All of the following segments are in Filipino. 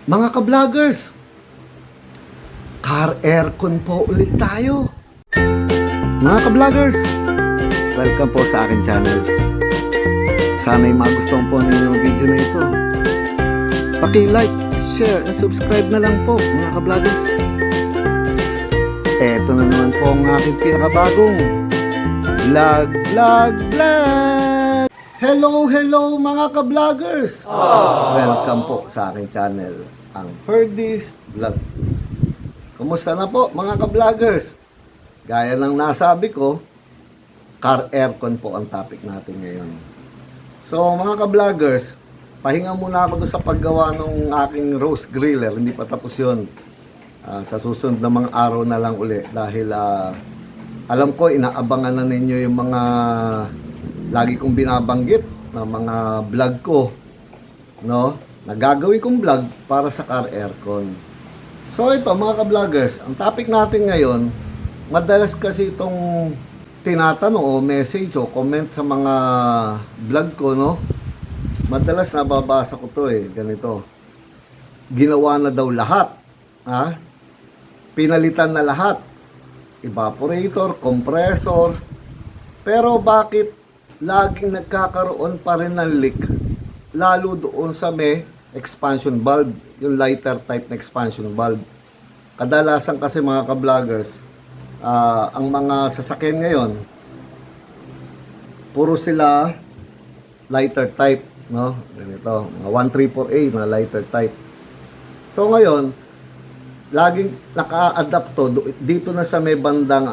Mga ka-vloggers, car aircon po ulit tayo. Mga ka-vloggers, welcome po sa akin channel. Sana'y magustuhan po ninyo yung video na ito. Paki-like, share, and subscribe na lang po mga ka-vloggers. Eto na naman po ang aking pinakabagong vlog. Hello mga ka-vloggers! Welcome po sa aking channel, ang Ferdy's Vlog. Kumusta na po mga ka-vloggers? Gaya ng nasabi ko, car aircon po ang topic natin ngayon. So mga ka-vloggers, pahinga muna ako doon sa paggawa ng aking roast griller. Hindi pa tapos yun. Sa susunod na mga araw na lang uli. Dahil alam ko, inaabangan na ninyo yung mga lagi kong binabanggit na mga vlog ko, no? Nagagawin kong vlog para sa car aircon. So ito mga ka-vloggers, ang topic natin ngayon, madalas kasi itong tinatanong o message o comment sa mga vlog ko, no? Madalas nababasa ko to ganito. Ginawa na daw lahat, ha? Pinalitan na lahat. Evaporator, compressor. Pero bakit laging nagkakaroon pa rin ng leak, lalo doon sa may expansion valve, yung lighter type na expansion valve. Kadalasan kasi mga ka-vloggers, ang mga sasakyan ngayon, puro sila lighter type, no? Ganito, mga 134A na lighter type. So ngayon, laging naka-adapt to dito na sa may bandang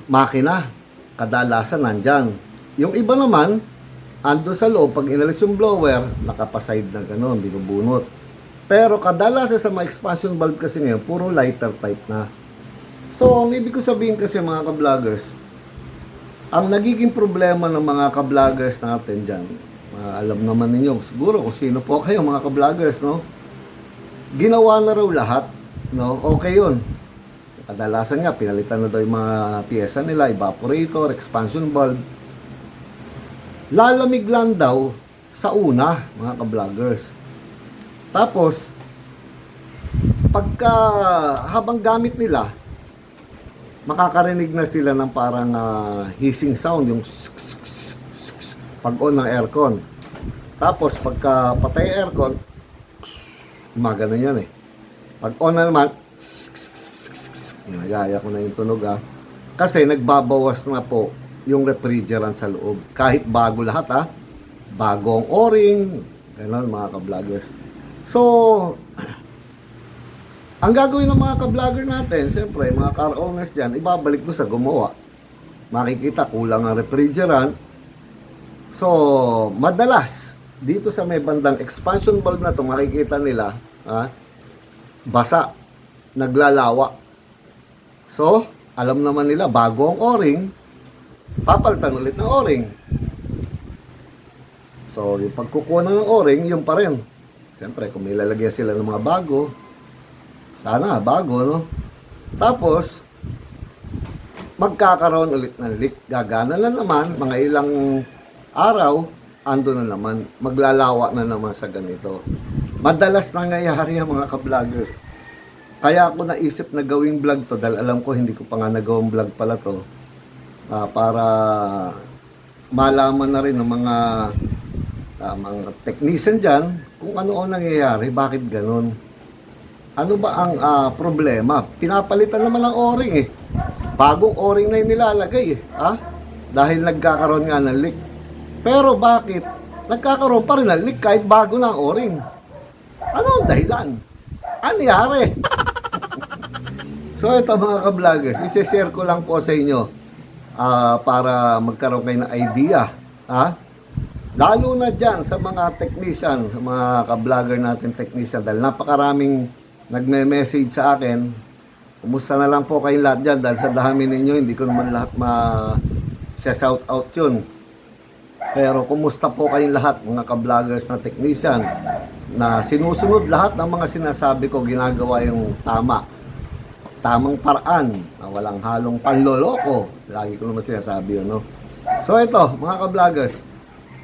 makina. Kadalasan nandyan. Yung iba naman, ando sa loob, pag inalis yung blower, nakapaside na gano'n, binubunot. Pero kadalasan sa mga expansion valve kasi ngayon, puro lighter type na. So, ang ibig ko sabihin kasi mga ka-vloggers, ang nagiging problema ng mga ka-vloggers natin dyan, alam naman ninyo, siguro kung sino po kayo mga ka-vloggers, no? Ginawa na raw lahat, no? Okay yun. Kadalasan nga, pinalitan na daw yung mga piyesa nila, evaporator, expansion valve. Lalamig lang daw sa una, mga ka-vloggers. Tapos, pagka habang gamit nila, makakarinig na sila ng parang hissing sound, yung pag-on ng aircon. Tapos, pagka patay aircon, gumagano yan Pag on na naman, nagaya ko na yung tunog kasi nagbabawas na po yung refrigerant sa loob. Kahit bago lahat bagong o-ring, gano'n mga ka-vloggers. So, ang gagawin ng mga ka-vlogger natin, siyempre, mga car owners dyan, ibabalik doon sa gumawa. Makikita, kulang ang refrigerant. So, madalas, dito sa may bandang expansion valve na ito, makikita nila, basa, naglalawa. So, alam naman nila, bago ang o-ring, papalitan ulit ng o-ring. So, yung pagkukuha ng o-ring, yung pa rin. Siyempre, kung may lalagyan sila ng mga bago, sana bago, no? Tapos, magkakaroon ulit ng leak. Gagana na naman, mga ilang araw, ando na naman, maglalawa na naman sa ganito. Madalas nangyayari ang mga ka-vloggers. Kaya ako naisip na gawing vlog to, dahil alam ko hindi ko pa nga nagawang vlog pala to. Para malaman na rin ng mga technician dyan kung ano ang nangyayari, bakit ganun. Ano ba ang problema? Pinapalitan naman ang o-ring Bagong o-ring na yung nilalagay dahil nagkakaroon nga ng leak. Pero bakit nagkakaroon pa rin ng leak kahit bago na ang o-ring? Ano ang dahilan? Ano nangyari? So ito mga ka-vloggers, isi-share ko lang po sa inyo para magkaroon kayo ng idea. Lalo na dyan sa mga technician, sa mga ka-vlogger natin technician, dahil napakaraming nagme-message sa akin. Kumusta na lang po kayong lahat dyan, dahil sa dami ninyo, hindi ko naman lahat ma-shout out yun. Pero kumusta po kayong lahat, mga ka-vloggers na technician, na sinusunod lahat ng mga sinasabi ko, ginagawa yung tamang paraan, na walang halong panloloko. Lagi ko naman sinasabi yun, no? So ito, mga ka-vloggers,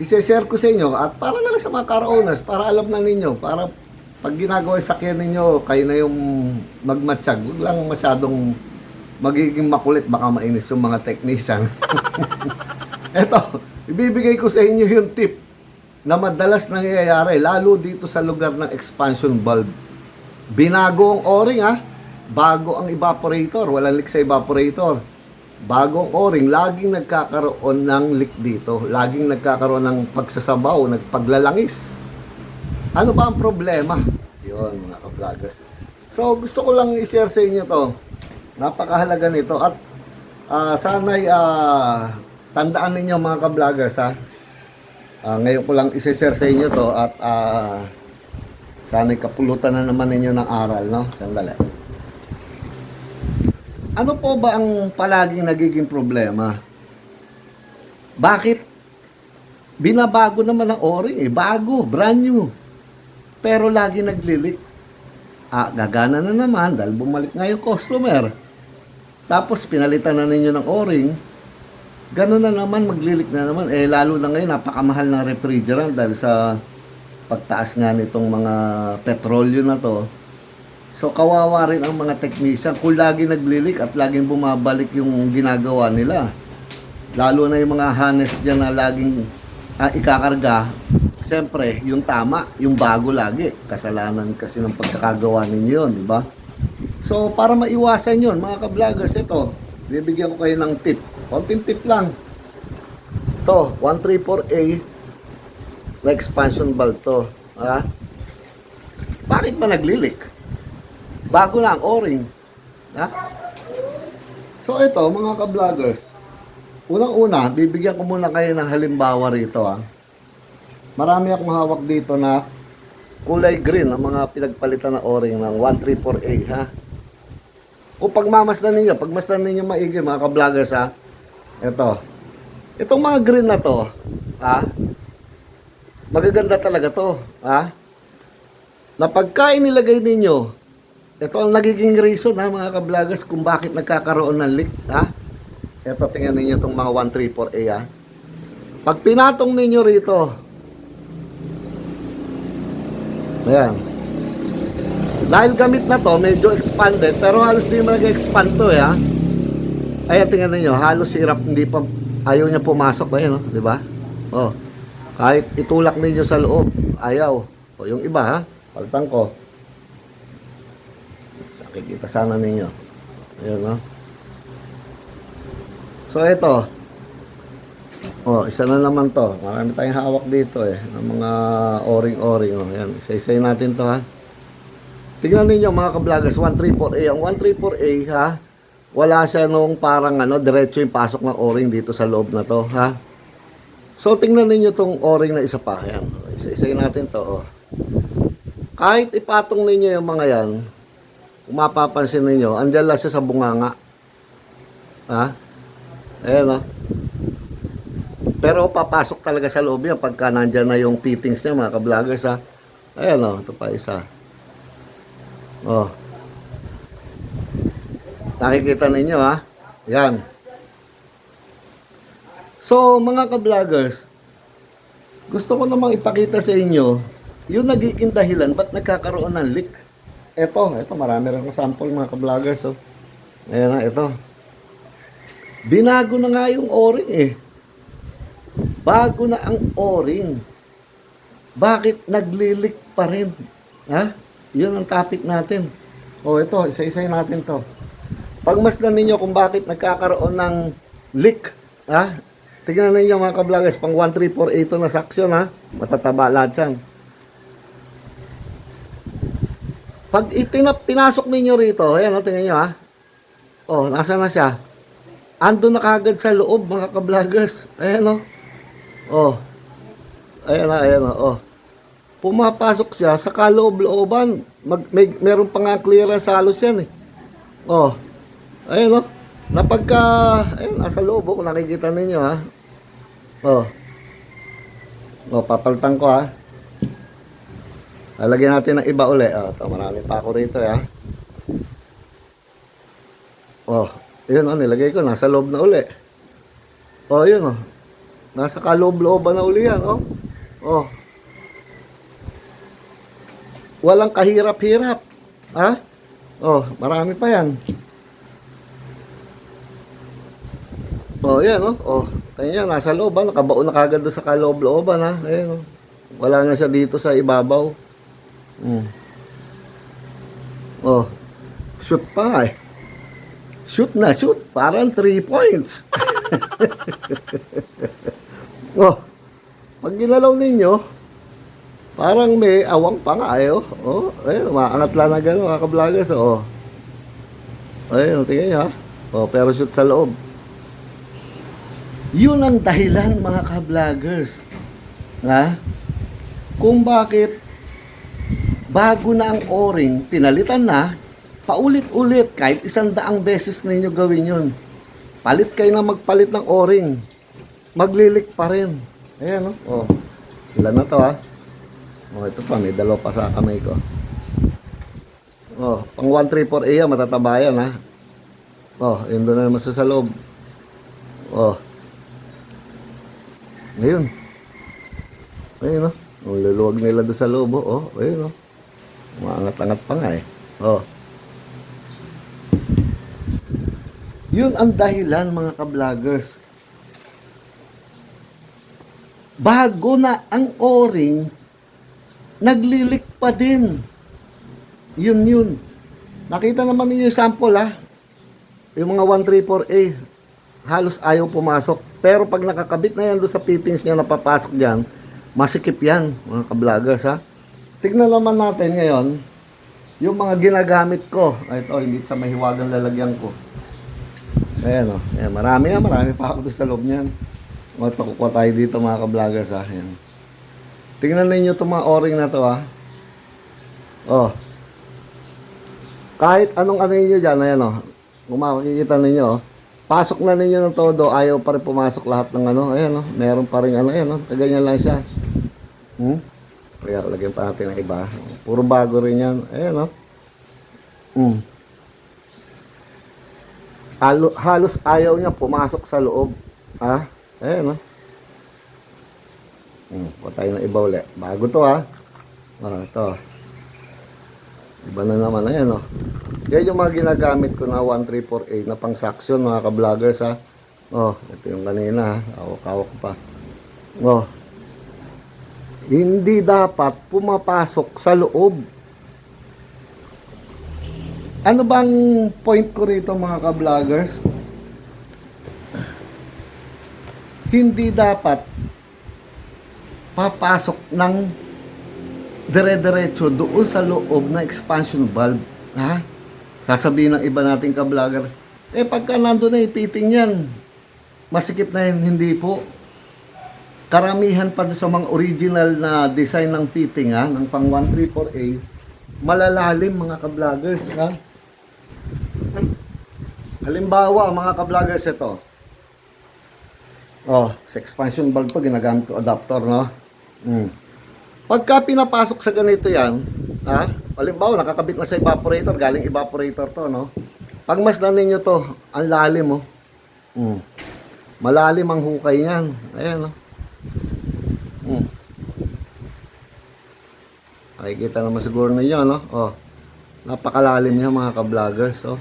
i-share ko sa inyo, at para na rin sa mga car owners, para alam na ninyo, para pag ginagawa yung sakyan ninyo, kayo na yung magmatsyag. Huwag lang masyadong magiging makulit, baka mainis yung mga technician. Eto, ibibigay ko sa inyo yung tip na madalas nangyayari, lalo dito sa lugar ng expansion valve. Binago ang o-ring bago ang evaporator, walang leak sa evaporator. Bagong o-ring, laging nagkakaroon ng leak dito. Laging nagkakaroon ng pagsasabaw, nagpaglalangis. Ano ba ang problema? Yun, mga ka-vloggers. So, gusto ko lang i-share sa inyo to. Napakahalaga nito. At sana'y tandaan ninyo mga ka-vloggers ngayon ko lang i-share sa inyo to. At sana'y kapulutan na naman ninyo ng aral, no? Sandali. Ano po ba ang palaging nagiging problema? Bakit? Binabago naman ang o-ring bago, brand new. Pero lagi naglilik. Gagana na naman dahil bumalik nga yung customer. Tapos pinalitan na ninyo ng o-ring. Ganun na naman, maglilik na naman. Lalo na ngayon, napakamahal ng refrigerant dahil sa pagtaas nga nitong mga petrolyo na to. So, kawawa rin ang mga technician kung lagi naglilik at laging bumabalik yung ginagawa nila. Lalo na yung mga harness dyan na laging ikakarga. Siyempre, yung tama, yung bago lagi. Kasalanan kasi ng pagkakagawa ninyo yun, di ba? So, para maiwasan yun, mga ka-vloggers, ito, bibigyan ko kayo ng tip. Konting tip lang. Ito, 134A na expansion valve to. Bakit ba naglilik? Bago na ang o-ring. So ito, mga ka-vloggers, unang-una, bibigyan ko muna kayo ng halimbawa rito. Marami akong hawak dito na kulay green ang mga pinagpalitan na o-ring ng 134A. O pagmamasdan ninyo, maigi mga ka-vloggers ito. Itong mga green na to, magaganda talaga to, na pagka inilagay ninyo, ito ang nagiging reason mga ka-vloggers kung bakit nagkakaroon ng leak. Ito, tingnan ninyo itong mga 134A. Pag pinatong ninyo rito, ayan. Dahil gamit na to, medyo expanded, pero halos di mo nag-expand to Ayan, tingnan ninyo, halos hirap, hindi pa, ayaw niya pumasok. Ayan, di ba? Kahit itulak ninyo sa loob, ayaw. Yung iba, paltang ko. Kikita sana ninyo. Ayan, So, ito. Isa na naman to. Marami tayong hawak dito ng mga o-ring. Ayan, isa-isay natin to Tingnan ninyo mga ka-vloggers, 134A. Ang 134A wala siya nung parang diretso yung pasok ng o-ring dito sa loob na to So, tingnan ninyo tong o-ring na isa pa. Ayan. Isa-isay natin to Kahit ipatong ninyo yung mga yan, kung mapapansin ninyo, andyan lang siya sa bunganga. Ayan Pero papasok talaga sa loob yan pagka nandyan na yung fittings niya mga ka-vloggers Ayan ito pa isa. Nakikita ninyo Yan. So mga ka-vloggers, gusto ko namang ipakita sa inyo yung nagiging dahilan ba't nagkakaroon ng leak. Ito, marami rin sample mga ka-vloggers Ayan ito. Binago na nga yung o-ring Bago na ang o-ring. Bakit naglilik pa rin? Yun ang topic natin. Ito, isa-isay natin to. Pagmasdan ninyo kung bakit nagkakaroon ng leak. Tignan ninyo mga ka-vloggers, pang 134A ito na saksyon matataba lahat yan. Pag pinasok ninyo rito, ayan tingnan nyo nasa na siya? Ando na kagad sa loob mga ka-vloggers. Ayan Ayan Pumapasok siya sa kaloob-looban. Meron pa nga clearance halos yan Ayan Napagka, ayun, nasa loob kung nakikita ninyo papaltan ko Lalagyan natin ng iba uli. Ito, marami pa ako rito yun nilagay ko, nasa loob na uli. Yun nasa kaloob-looban na uli yan Walang kahirap-hirap. Ha? Oh, marami pa yan. Oh, yan, oh. Oh, kanya nasa loob, ha? Nakabaon na kagad doon sa kaloob-looban, ha? Ayan, oh. Wala na siya dito sa ibabaw. Oh, shoot pa nga, eh. Shoot na shoot. Parang 3 points. Oh, pag ginalaw ninyo, parang may awang pa nga, eh, oh. Oh, ayun, maangat lang na gano'n, mga ka-vloggers, oh. Ayun, tingnan nyo, ha? Oh, pero shoot sa loob. Yun ang dahilan, mga ka-vloggers, ha? Kung bakit bago na ang o-ring, pinalitan na, paulit-ulit, kahit 100 beses ninyo gawin yun. Palit kayo na magpalit ng o-ring. Maglilik pa rin. Ayan, oh. Oh. Ilan na to, ha? Oh, ito pa, may dalawa pa sa kamay ko. Oh, pang 134A yan, matataba yan, ha? Oh, yun doon na naman sa loob. Oh. Ayun. Ayun, oh. Oh, luluwag nila doon sa loob, oh. Ayun, oh. Maangat-angat pa nga, eh. Oh. Yun ang dahilan, mga ka-vloggers. Bago na ang o-ring, naglilik pa din. Yun. Nakita naman niyo yung sample, ha? Yung mga 134A, halos ayaw pumasok. Pero pag nakakabit na yan doon sa fittings niya, napapasok dyan, masikip yan, mga ka-vloggers, ha? Tignan naman natin ngayon, yung mga ginagamit ko. Ito, hindi sa mahiwagang lalagyan ko. Ayan, o. Ayan, marami pa ako doon sa loob niyan. Kukuha tayo dito, mga ka-vloggers, ha? Ayan. Tingnan ninyo itong mga o-ring na to, ha? Oh. Kahit anong ano ninyo dyan, ayan, o. Kung makikita ninyo, oh. Pasok na ninyo ng todo, ayaw pa rin pumasok lahat ng ano. Ayan, oh. Meron pa rin ano, ayan, oh. Ganyan lang siya. Kaya lagyan pa natin ng iba. Puro bago rin yan. Ayan, oh. Halos ayaw niya pumasok sa loob. Ha? Ayan, oh. Patay ng iba ulit. Bago to, ha. Ito. Iba na naman. Ayan, oh. Yan yung mga ginagamit ko na 134A na pang suction, mga ka-vloggers, ha. Oh, ito yung kanina, ha. Hawak-hawak pa. Oh. Hindi dapat pumapasok sa loob. Ano bang point ko rito, mga ka-vloggers? Hindi dapat papasok ng dire-diretso doon sa loob na expansion valve, ha? Sasabihin ng iba nating ka-vlogger, pagka nandun na ipiting yan, masikip na yan. Hindi po. Karamihan pa sa mga original na design ng fitting, ha, ng pang 134A, malalalim, mga ka-vloggers, ha? Halimbawa, mga ka-vloggers, ito. Oh, sa expansion valve to, ginagamit ko adapter, no? Pagka pinapasok sa ganito yan, ha? Halimbawa, nakakabit na sa evaporator, galing evaporator to, no? Pag masdan ninyo to, ang lalim, oh. Malalim ang hukay niyan. Ayan, oh. Makikita naman siguro ninyo, no? Oh. Napakalalim niya, mga ka-vloggers, oh.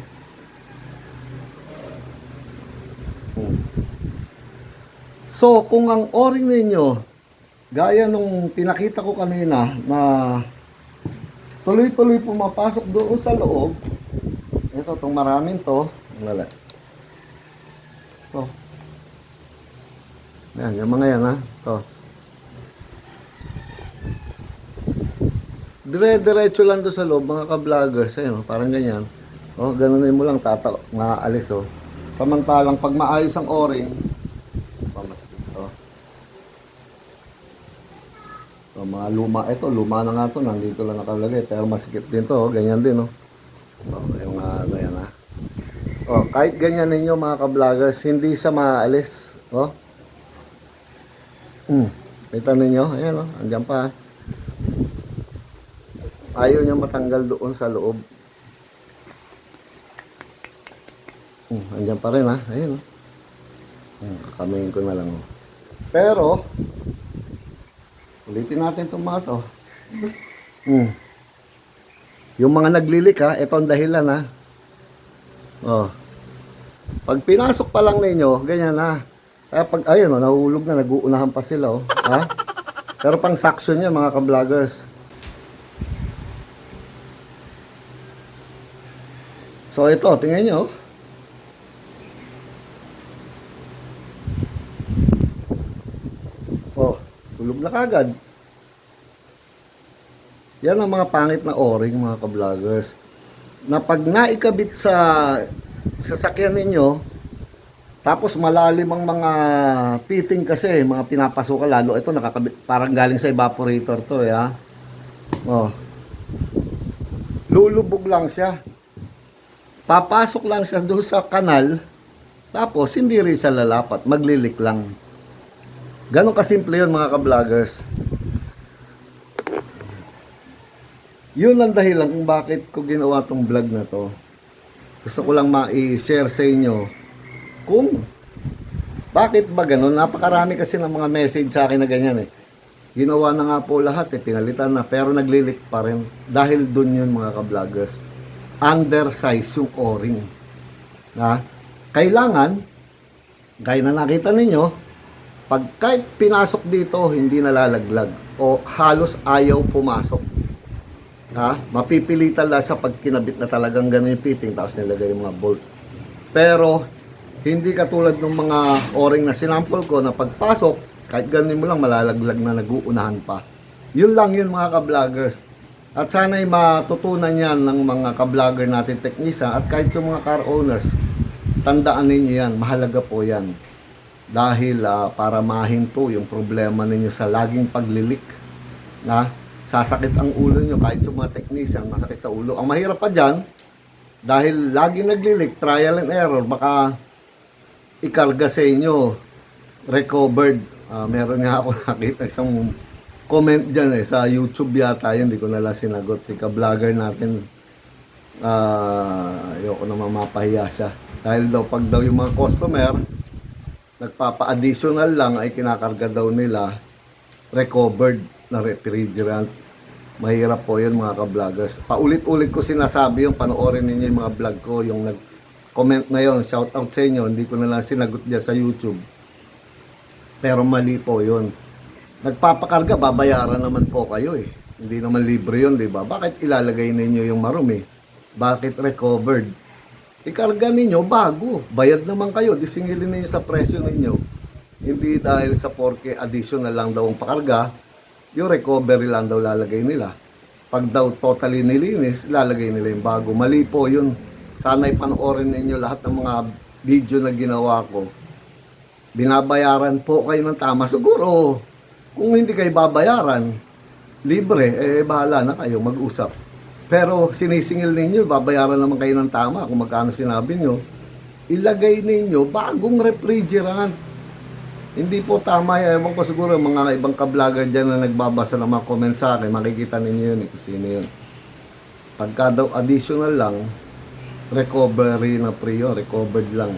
So, kung ang o-ring ninyo, gaya nung pinakita ko kanina na tuloy-tuloy pumapasok doon sa loob, ito, itong maraming to, wala. To. Yan, yung mga yan, ha? To. Dire-diretso lang doon sa loob, mga ka-vloggers, ayun, parang ganyan. Oh, ganunin mo lang, maalis, oh. Samantalang, pag maayos ang o-ring, so, mga luma, ito, luma na nga to, nandito lang nakalagay, pero masikip din to, ganyan din, oh. Yung ano yan, ha. Oh, kahit ganyan ninyo, mga ka-vloggers, hindi sa maaalis, oh. Kita ninyo, ayan, oh, andyan pa, ha. Ayaw niya matanggal doon sa loob. Andyan pa rin, ha, ayan, oh. Kamayin ko na lang, oh. Pero, ulitin natin itong mga to. Yung mga naglilik ha, ito ang dahilan ha. Oh. Pag pinasok pa lang ninyo, ganyan na. Kaya pag, ayun, nahulog na, nag-uunahan pa sila, oh. Ha? Pero pang suction yan, mga ka-vloggers. So, ito, tingnan nyo. Oh, tulog na kagad. Yan ang mga pangit na o-ring, mga ka-vloggers. Na pag naikabit sa sasakyan ninyo, tapos malalim ang mga fitting kasi, mga pinapasukan, lalo ito nakakabit, parang galing sa evaporator to, ha. Oh. Lulubog lang siya. Papasok lang siya doon sa kanal, tapos hindi rin siya lalapat, maglilik lang. Ganon kasimple yun, mga ka-vloggers. Yun ang dahilan kung bakit ko ginawa tong vlog na to. Gusto ko lang ma-share sa inyo kung bakit ba ganun. Napakarami kasi ng mga message sa akin na ganyan eh. Ginawa na nga po lahat eh, pinalitan na, pero naglilik pa rin. Dahil dun yun, mga ka-vloggers. Undersize yung o-ring. Kailangan, gaya na nakita ninyo, pag kahit pinasok dito, hindi nalalaglag o halos ayaw pumasok. Mapipilitan lang sa pag kinabit na talagang gano'n yung fitting, tapos nilagay yung mga bolt. Pero hindi katulad ng mga o-ring na sinample ko na pagpasok, kahit gano'n mo lang malalaglag na nag-uunahan pa. Yun lang yun, mga ka-vloggers. At sana'y matutunan yan ng mga ka-vlogger natin teknisa at kahit sa mga car owners, tandaan ninyo yan, mahalaga po yan. Dahil para mahinto yung problema ninyo sa laging paglilik. Sasakit ang ulo nyo, kahit yung mga technician, masakit sa ulo. Ang mahirap pa dyan, dahil lagi naglilik, trial and error, baka ikarga sa inyo, recovered. Meron nga ako nakita isang comment dyan sa YouTube yata, yun, hindi ko nalang sinagot. Si ka-vlogger natin, ayoko naman mapahiya siya. Dahil daw, pag daw yung mga customer, nagpapa-additional lang, ay kinakarga daw nila, recovered na refrigerant. Mahirap po yun, mga ka-vloggers. Paulit-ulit ko sinasabi yung panoorin ninyo yung mga vlog ko, yung nag-comment na yon, shout out sa inyo, hindi ko na lang sinagot dyan sa YouTube. Pero mali po yun. Nagpapakarga, babayaran naman po kayo eh. Hindi naman libre yun, di ba? Bakit ilalagay ninyo yung marumi? Bakit recovered? Ikarga ninyo bago. Bayad naman kayo, disingilin ninyo sa presyo ninyo. Hindi dahil sa porke additional lang daw ang pakarga, yung recovery lang daw lalagay nila. Pag daw totally nilinis, lalagay nila yung bago. Mali po yun. Sana'y panoorin ninyo lahat ng mga video na ginawa ko. Binabayaran po kayo ng tama. Siguro, kung hindi kayo babayaran, libre, bahala na kayo, mag-usap. Pero sinisingil ninyo, babayaran naman kayo ng tama kung magkano sinabi nyo. Ilagay ninyo bagong refrigerant. Hindi po tama yan. Ewan ko siguro mga ibang ka-vlogger dyan na nagbabasa ng mga comment sa akin. Makikita ninyo yun kung sino yun. Pagka daw additional lang, recovery na free yun. Recovered lang.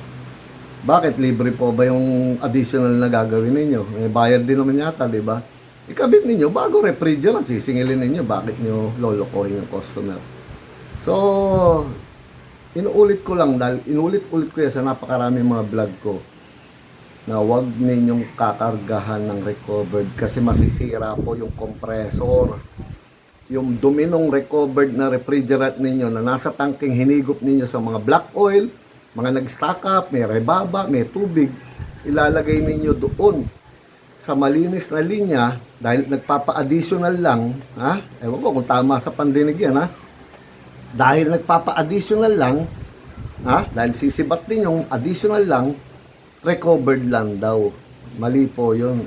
Bakit? Libre po ba yung additional na gagawin ninyo? May bayad din naman yata, di ba? Ikabit ninyo, bago refrigerant, sisingilin ninyo. Bakit nyo lolokohin yung customer? So, inuulit ko lang dahil inulit-ulit ko yan sa napakaraming mga vlog ko na huwag ninyong kakargahan ng recovered kasi masisira po yung compressor. Yung dumi ng recovered na refrigerant ninyo na nasa tangking hinigop ninyo sa mga black oil, mga nag-stack up, may rebaba, may tubig, ilalagay ninyo doon sa malinis na linya dahil nagpapa-additional lang, ewan ko kung tama sa pandinig yan, dahil nagpapa-additional lang, dahil sisibat din yung additional lang, recovered lang daw. Mali po yun.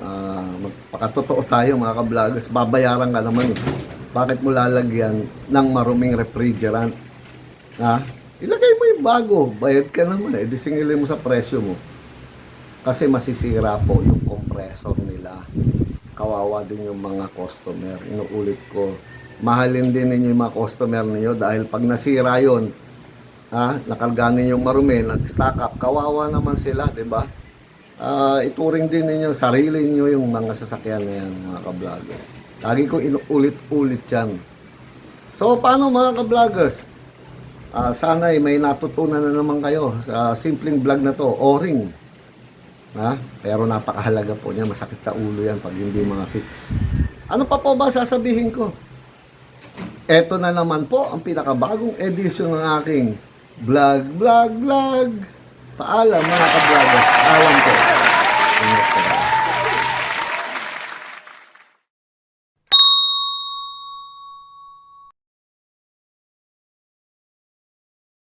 Magpakatotoo tayo, mga ka-vloggers. Babayaran ka naman. Bakit mo lalagyan ng maruming refrigerant? Ilagay mo yung bago. Bayad ka naman. Disingilin mo sa presyo mo. Kasi masisira po yung compressor nila. Kawawa din yung mga customer. Inuulit ko. Mahalin din ninyo yung mga customer ninyo dahil pag nasira yun, nakarga ninyong marumi, nag-stack up, kawawa naman sila, di ba? Ituring din ninyo, sarili niyo yung mga sasakyan na yan, mga ka-vloggers. Lagi ko inuulit-ulit yan. So, paano mga ka-vloggers? Sana'y may natutunan na naman kayo sa simpleng vlog na to, O-ring. Pero napakahalaga po niya, masakit sa ulo yan pag hindi mga fix. Ano pa po ba sasabihin ko? Eto na naman po ang pinakabagong edisyon ng aking vlog. Paalam mga ka-vloggers. Paalam po. Ingat po.